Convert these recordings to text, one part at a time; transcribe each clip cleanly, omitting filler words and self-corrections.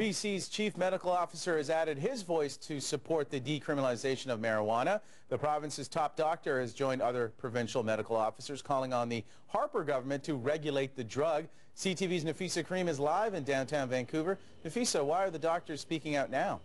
BC's chief medical officer has added his voice to support the decriminalization of marijuana. The province's top doctor has joined other provincial medical officers calling on the Harper government to regulate the drug. CTV's Nafeesa Karim is live in downtown Vancouver. Nafeesa, why are the doctors speaking out now?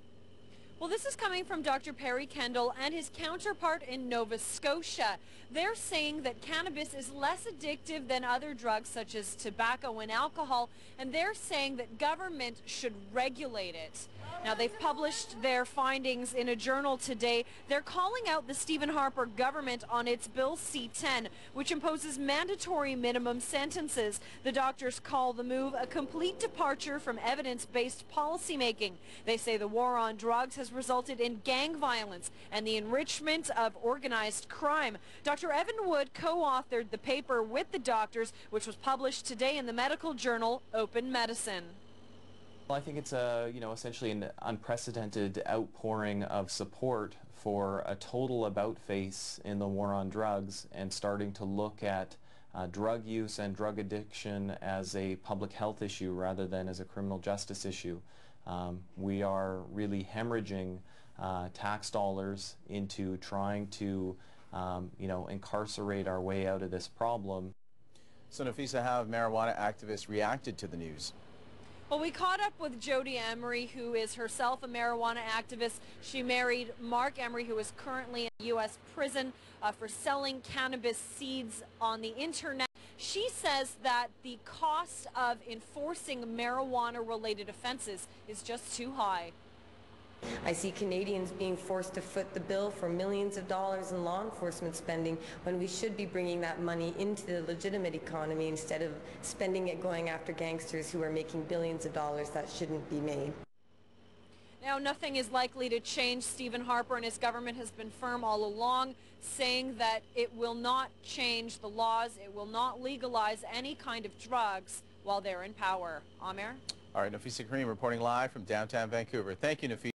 Well, this is coming from Dr. Perry Kendall and his counterpart in Nova Scotia. They're saying that cannabis is less addictive than other drugs such as tobacco and alcohol, and they're saying that government should regulate it. Now, they've published their findings in a journal today. They're calling out the Stephen Harper government on its Bill C-10, which imposes mandatory minimum sentences. The doctors call the move a complete departure from evidence-based policymaking. They say the war on drugs has resulted in gang violence and the enrichment of organized crime. Dr. Evan Wood co-authored the paper with the doctors, which was published today in the medical journal Open Medicine. Well, I think it's essentially an unprecedented outpouring of support for a total about-face in the war on drugs and starting to look at drug use and drug addiction as a public health issue rather than as a criminal justice issue. We are really hemorrhaging tax dollars into trying to incarcerate our way out of this problem. So, Nafeesa, how have marijuana activists reacted to the news? Well, we caught up with Jody Emery, who is herself a marijuana activist. She married Mark Emery, who is currently in a U.S. prison for selling cannabis seeds on the internet. She says that the cost of enforcing marijuana-related offenses is just too high. I see Canadians being forced to foot the bill for millions of dollars in law enforcement spending when we should be bringing that money into the legitimate economy instead of spending it going after gangsters who are making billions of dollars that shouldn't be made. Now, nothing is likely to change. Stephen Harper and his government has been firm all along, saying that it will not change the laws, it will not legalize any kind of drugs while they're in power. Amir? All right, Nafeesa Karim reporting live from downtown Vancouver. Thank you, Nafeesa.